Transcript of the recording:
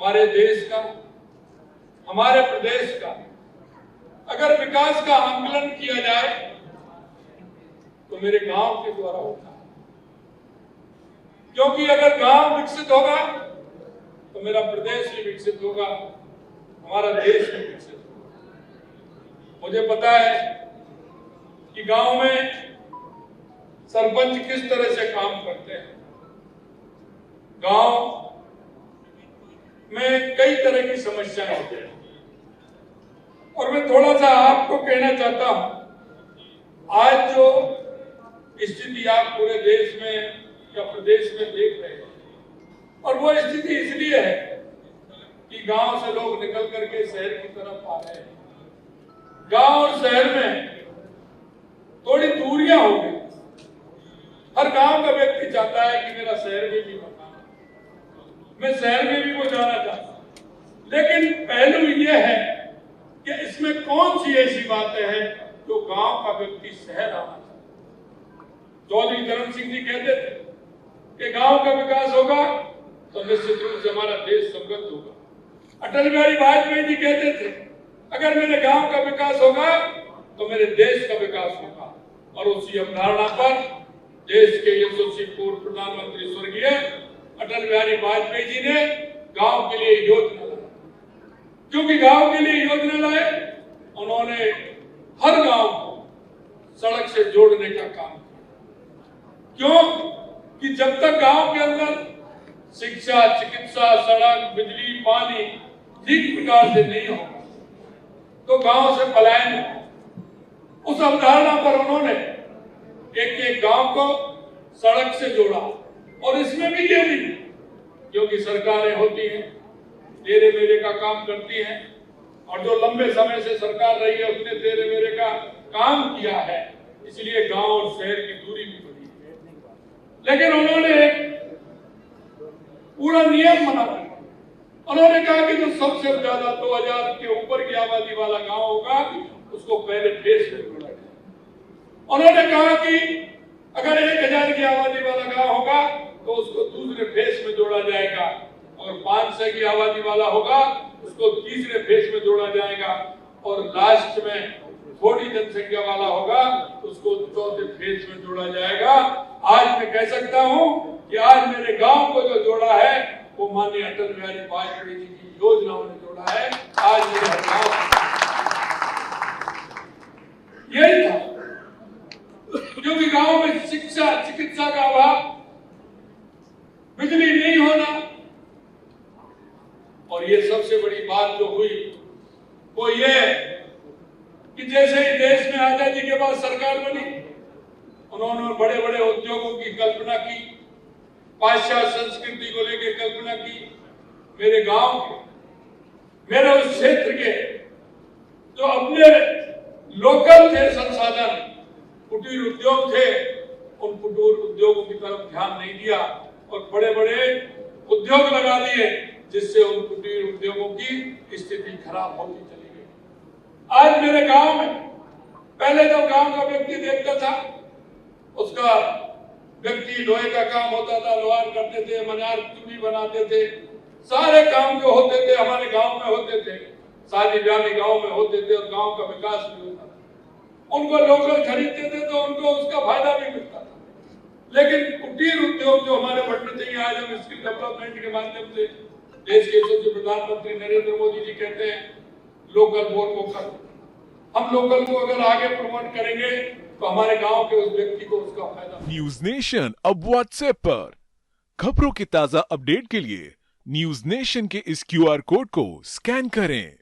हमारे देश का, हमारे प्रदेश का अगर विकास का आंकलन किया जाए तो मेरे गांव के द्वारा होता है, क्योंकि अगर गांव विकसित होगा तो मेरा प्रदेश भी विकसित होगा, हमारा देश भी विकसित होगा। मुझे पता है कि गांव में सरपंच किस तरह से काम करते हैं। गांव में कई तरह की समस्याएं होती हैं और मैं थोड़ा सा आपको कहना चाहता हूं, आज जो स्थिति आप पूरे देश में या प्रदेश में देख रहे हैं, और वो स्थिति इसलिए है कि गांव से लोग निकल करके शहर की तरफ आ रहे हैं। गांव और शहर में थोड़ी दूरियां हो गई। हर गांव का व्यक्ति चाहता है कि मेरा शहर में भी मकान, मैं शहर में भी वो जाना चाहता हूं, लेकिन पहलू ये है कि इसमें कौन सी ऐसी बातें हैं जो गांव का व्यक्ति शहर आना चाहता है। चौधरी चरण सिंह जी कहते थे कि गांव का विकास होगा तो निश्चित रूप से हमारा देश समृद्ध होगा। अटल बिहारी वाजपेयी जी कहते थे अगर मेरे गांव का विकास होगा तो मेरे देश का विकास होगा, और उसी अवधारणा पर देश के यशस्वी पूर्व प्रधानमंत्री स्वर्गीय अटल बिहारी वाजपेयी जी ने गांव के लिए योजना लाई। क्योंकि गांव के लिए योजना लाए, उन्होंने हर गांव को सड़क से जोड़ने का काम किया। क्यों? कि जब तक गांव के अंदर शिक्षा, चिकित्सा, सड़क, बिजली, पानी ठीक प्रकार से नहीं होगा तो गांव से पलायन होगा। उस अवधारणा पर उन्होंने एक एक गांव को सड़क से जोड़ा, और इसमें भी ये नहीं, क्योंकि सरकारें होती हैं, तेरे मेरे का काम करती हैं, और जो लंबे समय से सरकार रही है उसने तेरे मेरे का काम किया है, इसलिए गांव और शहर की दूरी भी बढ़ी है। लेकिन उन्होंने एक पूरा नियम बना दिया। उन्होंने कहा कि जो सबसे ज्यादा 2000 के ऊपर की आबादी वाला गांव होगा उसको पहले फेस में जोड़ा जाए। उन्होंने कहा कि अगर 1000 की आबादी वाला गांव होगा तो उसको दूसरे फेस में जोड़ा जाएगा, और 500 की आबादी वाला होगा उसको तीसरे फेस में जोड़ा जाएगा, और लास्ट में थोड़ी जनसंख्या वाला होगा उसको चौथे फेस में जोड़ा जाएगा। आज मैं कह सकता हूं कि आज मेरे गांव को जो जोड़ा है वो माननीय अटल बिहारी वाजपेयी जी की योजनाओं ने जोड़ा है। आज मेरे गांव यही था, क्योंकि गांव में शिक्षा, चिकित्सा का अभाव, बिजली नहीं होना, और ये सबसे बड़ी बात जो हुई वो ये कि जैसे ही देश में आजादी के बाद सरकार बनी, उन्होंने बड़े बड़े उद्योगों की कल्पना की, पाश्चात्य संस्कृति को लेकर कल्पना की। मेरे गांव के, मेरे उस क्षेत्र के जो अपने लोकल थे संसाधन, कुटीर उद्योग थे, उन कुटीर उद्योगों की तरफ ध्यान नहीं दिया और बड़े बड़े उद्योग लगा दिए, जिससे उन कुटीर उद्योगों की स्थिति खराब होती चली गई। आज मेरे गांव में पहले जो गांव का व्यक्ति देखता था, उसका व्यक्ति लोहे का काम होता था, लोहार करते थे, मनार चूड़ी बनाते थे, सारे काम जो होते थे हमारे गांव में होते थे, शादी ब्याह भी गांव में होते थे, और गांव का विकास भी होता था। उनको लोकल खरीदते थे तो उनको उसका फायदा भी मिलता था। लेकिन कुटीर उद्योग जो हमारे बढ़ने चाहिए, आज हम स्किल डेवलपमेंट के माध्यम से, देश के यशस्वी प्रधानमंत्री नरेंद्र मोदी जी कहते हैं लोकल फॉर वोकल। हम लोकल को अगर आगे प्रमोट करेंगे तो हमारे गांव के उस व्यक्ति को उसका फायदा। न्यूज नेशन अब व्हाट्सएप पर खबरों के ताजा अपडेट के लिए न्यूज नेशन के इस QR कोड को स्कैन करें।